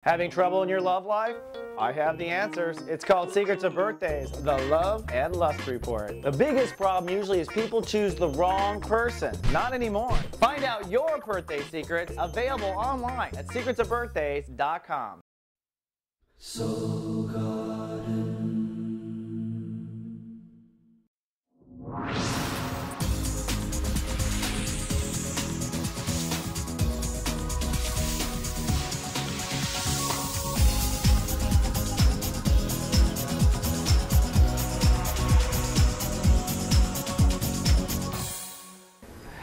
Having trouble in your love life? I have the answers. It's called Secrets of Birthdays, the Love and Lust Report. The biggest problem usually is people choose the wrong person. Not anymore. Find out your birthday secrets, available online at secretsofbirthdays.com. Soul Garden.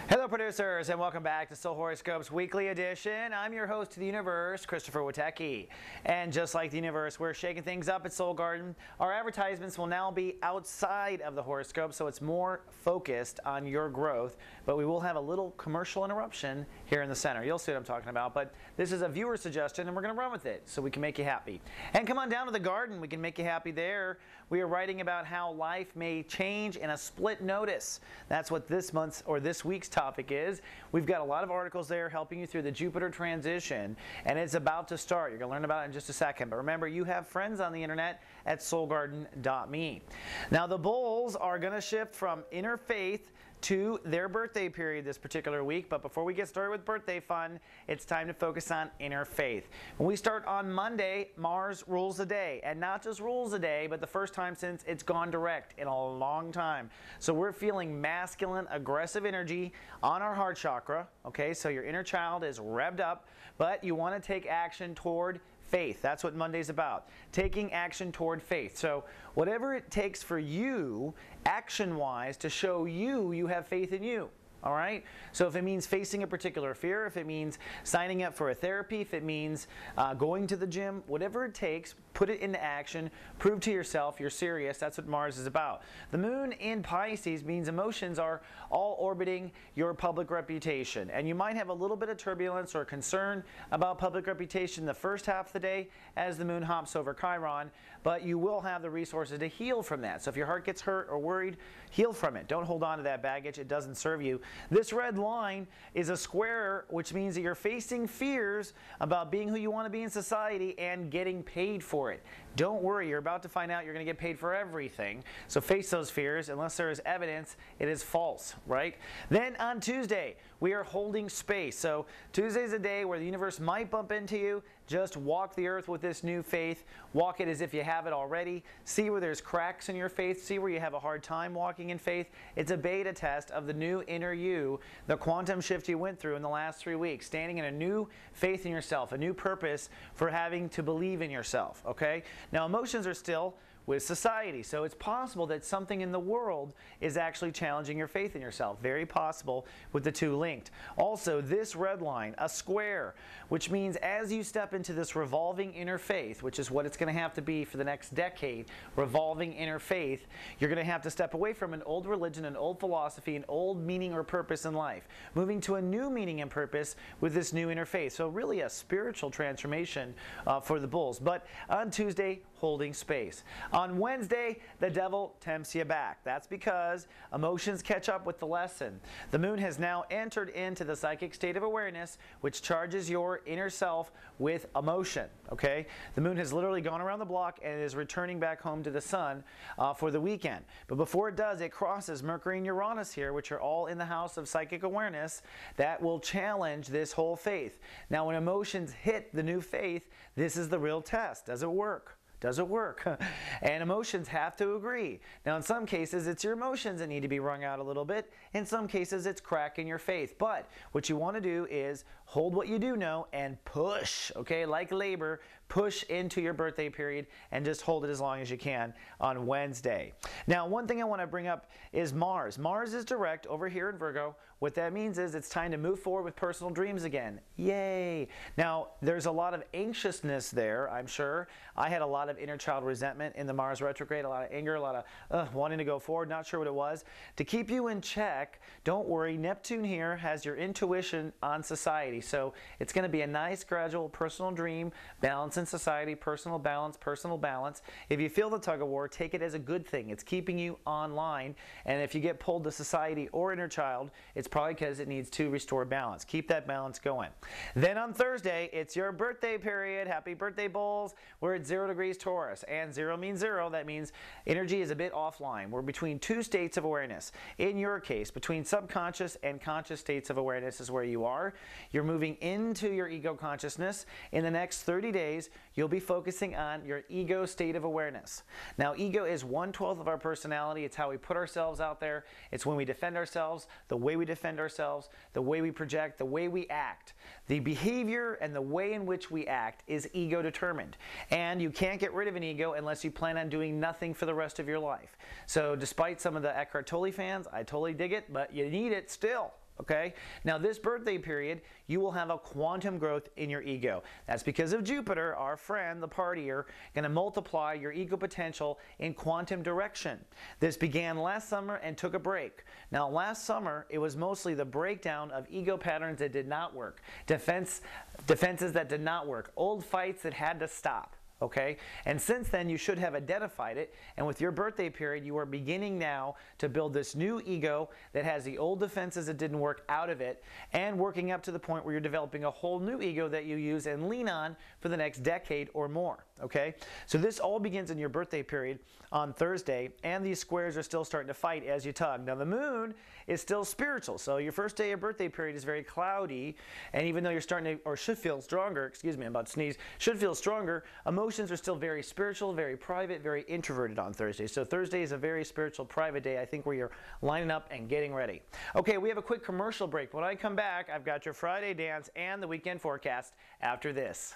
Hello producers, and welcome back to Soul Horoscopes Weekly Edition. I'm your host to the universe, Christopher Witecki. And just like the universe, we're shaking things up at Soul Garden. Our advertisements will now be outside of the horoscope, so it's more focused on your growth. But we will have a little commercial interruption here in the center. You'll see what I'm talking about. But this is a viewer suggestion, and we're going to run with it so we can make you happy. And come on down to the garden. We can make you happy there. We are writing about how life may change in a split notice. That's what this month's or this week's topic is. We've got a lot of articles there helping you through the Jupiter transition, and it's about to start. You're going to learn about it in just a second. But remember, you have friends on the internet at soulgarden.me. Now, the bulls are going to shift from inner faith to their birthday period this particular week. But before we get started with birthday fun, it's time to focus on inner faith. When we start on Monday, Mars rules the day. And not just rules the day, but the first time since it's gone direct in a long time. So we're feeling masculine, aggressive energy on our heart chakra. Okay, so your inner child is revved up, but you want to take action toward faith. That's what Monday's about. Taking action toward faith. So whatever it takes for you, action-wise, to show you have faith in you. All right? So if it means facing a particular fear, if it means signing up for a therapy, if it means going to the gym, whatever it takes, put it into action. Prove to yourself you're serious. That's what Mars is about. The moon in Pisces means emotions are all orbiting your public reputation. And you might have a little bit of turbulence or concern about public reputation the first half of the day as the moon hops over Chiron, but you will have the resources to heal from that. So if your heart gets hurt or worried, heal from it. Don't hold on to that baggage. It doesn't serve you. This red line is a square, which means that you're facing fears about being who you want to be in society and getting paid for it. Don't worry, you're about to find out you're going to get paid for everything. So face those fears. Unless there is evidence, it is false, right? Then on Tuesday, we are holding space. So Tuesday's a day where the universe might bump into you. Just walk the earth with this new faith. Walk it as if you have it already. See where there's cracks in your faith. See where you have a hard time walking in faith. It's a beta test of the new inner you, the quantum shift you went through in the last 3 weeks. Standing in a new faith in yourself, a new purpose for having to believe in yourself, okay? Now, emotions are still with society. So it's possible that something in the world is actually challenging your faith in yourself. Very possible with the two linked. Also, this red line, a square, which means as you step into this revolving inner faith, which is what it's going to have to be for the next decade, revolving inner faith, you're going to have to step away from an old religion, an old philosophy, an old meaning or purpose in life, moving to a new meaning and purpose with this new inner faith. So really a spiritual transformation for the bulls. But on Tuesday, holding space. On Wednesday, the devil tempts you back. That's because emotions catch up with the lesson. The moon has now entered into the psychic state of awareness, which charges your inner self with emotion. Okay? The moon has literally gone around the block and is returning back home to the sun for the weekend. But before it does, it crosses Mercury and Uranus here, which are all in the house of psychic awareness. That will challenge this whole faith. Now, when emotions hit the new faith, this is the real test. Does it work? Does it work? And emotions have to agree. Now, in some cases, it's your emotions that need to be wrung out a little bit. In some cases, it's cracking your faith. But what you want to do is hold what you do know and push, okay? Like labor, push into your birthday period and just hold it as long as you can on Wednesday. Now, one thing I want to bring up is Mars. Mars is direct over here in Virgo. What that means is it's time to move forward with personal dreams again. Yay! Now, there's a lot of anxiousness there, I'm sure. I had a lot of inner child resentment in the Mars retrograde, a lot of anger, a lot of wanting to go forward, not sure what it was. To keep you in check, don't worry, Neptune here has your intuition on society. society. So it's going to be a nice, gradual personal dream, balance in society, personal balance, personal balance. If you feel the tug of war, take it as a good thing. It's keeping you online. And if you get pulled to society or inner child, it's probably because it needs to restore balance. Keep that balance going. Then on Thursday, it's your birthday period. Happy birthday, Bulls. We're at 0 degrees Taurus. And 0 means 0. That means energy is a bit offline. We're between two states of awareness. In your case, between subconscious and conscious states of awareness is where you are. You're moving into your ego consciousness. In the next 30 days, you'll be focusing on your ego state of awareness. Now, ego is 1/12 of our personality. It's how we put ourselves out there. It's when we defend ourselves, the way we defend ourselves, the way we project, the way we act. The behavior and the way in which we act is ego determined. And you can't get rid of an ego unless you plan on doing nothing for the rest of your life. So despite some of the Eckhart Tolle fans, I totally dig it, but you need it still. Okay? Now this birthday period, you will have a quantum growth in your ego. That's because of Jupiter, our friend, the partier, going to multiply your ego potential in quantum direction. This began last summer and took a break. Now last summer, it was mostly the breakdown of ego patterns that did not work, defenses that did not work, old fights that had to stop. Okay? And since then, you should have identified it. And with your birthday period, you are beginning now to build this new ego that has the old defenses that didn't work out of it, and working up to the point where you're developing a whole new ego that you use and lean on for the next decade or more. Okay? So this all begins in your birthday period on Thursday, and these squares are still starting to fight as you tug. Now the moon is still spiritual, so your first day of your birthday period is very cloudy, and even though you're starting to, or should feel stronger, excuse me, I'm about to sneeze, should feel stronger, emotions are still very spiritual, very private, very introverted on Thursday. So Thursday is a very spiritual, private day, I think, where you're lining up and getting ready. Okay, we have a quick commercial break. When I come back, I've got your Friday dance and the weekend forecast after this.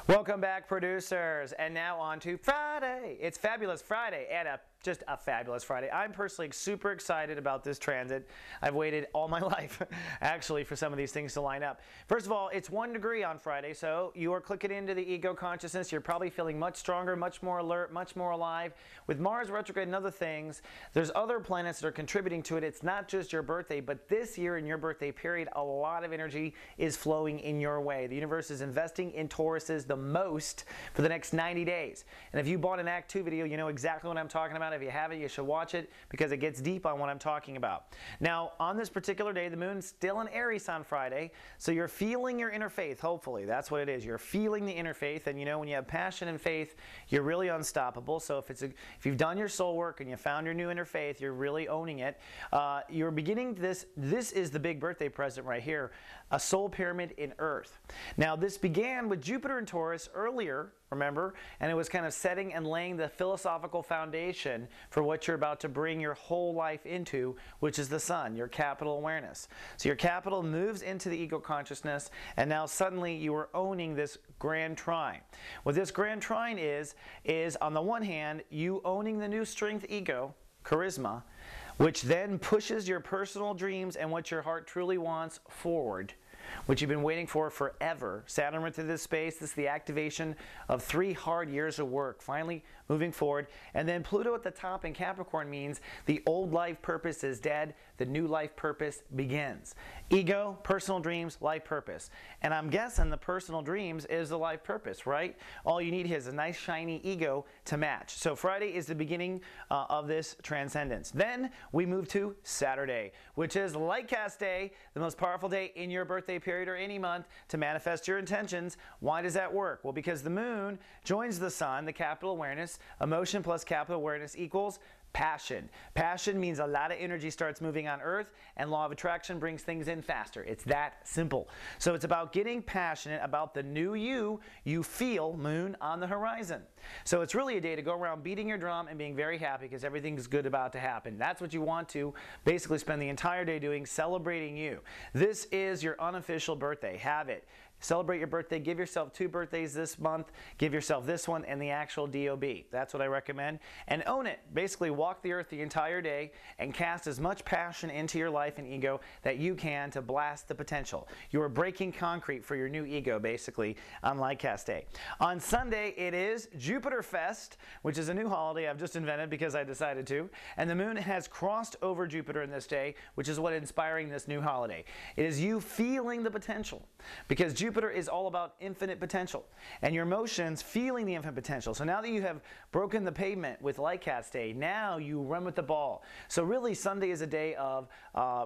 Welcome back, producers, and now on to Friday. It's Fabulous Friday, and just a fabulous Friday. I'm personally super excited about this transit. I've waited all my life, actually, for some of these things to line up. First of all, it's 1 degree on Friday, so you are clicking into the ego consciousness. You're probably feeling much stronger, much more alert, much more alive. With Mars retrograde and other things, there's other planets that are contributing to it. It's not just your birthday, but this year in your birthday period, a lot of energy is flowing in your way. The universe is investing in Tauruses the most for the next 90 days. And if you bought an Act 2 video, you know exactly what I'm talking about. If you haven't, you should watch it because it gets deep on what I'm talking about. Now, on this particular day, the moon's still in Aries on Friday, so you're feeling your inner faith, hopefully. That's what it is. You're feeling the inner faith, and you know when you have passion and faith, you're really unstoppable. So if you've done your soul work and you found your new inner faith, you're really owning it. You're beginning this is the big birthday present right here, a soul pyramid in Earth. Now, this began with Jupiter and Taurus earlier, remember, and it was kind of setting and laying the philosophical foundation for what you're about to bring your whole life into, which is the sun, your capital awareness. So your capital moves into the ego consciousness, and now suddenly you are owning this grand trine. What this grand trine is on the one hand, you owning the new strength ego, charisma, which then pushes your personal dreams and what your heart truly wants forward, which you've been waiting for forever. Saturn went through this space. This is the activation of 3 hard years of work, finally moving forward. And then Pluto at the top in Capricorn means the old life purpose is dead. The new life purpose begins. Ego, personal dreams, life purpose. And I'm guessing the personal dreams is the life purpose, right? All you need is a nice shiny ego to match. So Friday is the beginning of this transcendence. Then we move to Saturday, which is Lightcast Day, the most powerful day in your birthday period or any month to manifest your intentions. Why does that work? Well, because the moon joins the sun, the capital awareness. Emotion plus capital awareness equals Passion. Passion means a lot of energy starts moving on Earth, and law of attraction brings things in faster. It's that simple. So it's about getting passionate about the new you feel, moon, on the horizon. So it's really a day to go around beating your drum and being very happy because everything's good about to happen. That's what you want to basically spend the entire day doing, celebrating you. This is your unofficial birthday. Have it. Celebrate your birthday. Give yourself 2 birthdays this month. Give yourself this one and the actual DOB. That's what I recommend. And own it. Basically walk the earth the entire day and cast as much passion into your life and ego that you can to blast the potential. You are breaking concrete for your new ego, basically, on Lightcast Day. On Sunday, it is Jupiter Fest, which is a new holiday I've just invented because I decided to. And the moon has crossed over Jupiter in this day, which is what is inspiring this new holiday. It is you feeling the potential, because Jupiter is all about infinite potential, and your emotions feeling the infinite potential. So now that you have broken the pavement with Lightcast Day, now you run with the ball. So really Sunday is a day of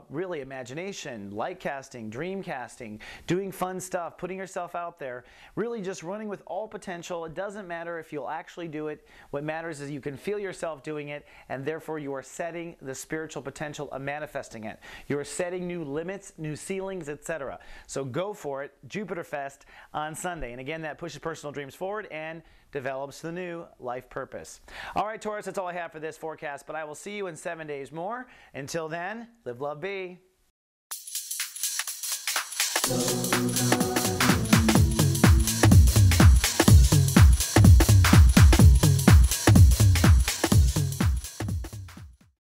really imagination, light casting, dream casting, doing fun stuff, putting yourself out there, really just running with all potential. It doesn't matter if you'll actually do it. What matters is you can feel yourself doing it, and therefore you are setting the spiritual potential of manifesting it. You are setting new limits, new ceilings, etc. So go for it. Jupiter Fest on Sunday. And again, that pushes personal dreams forward and develops the new life purpose. All right, Taurus, that's all I have for this forecast, but I will see you in 7 days more. Until then, live, love, be.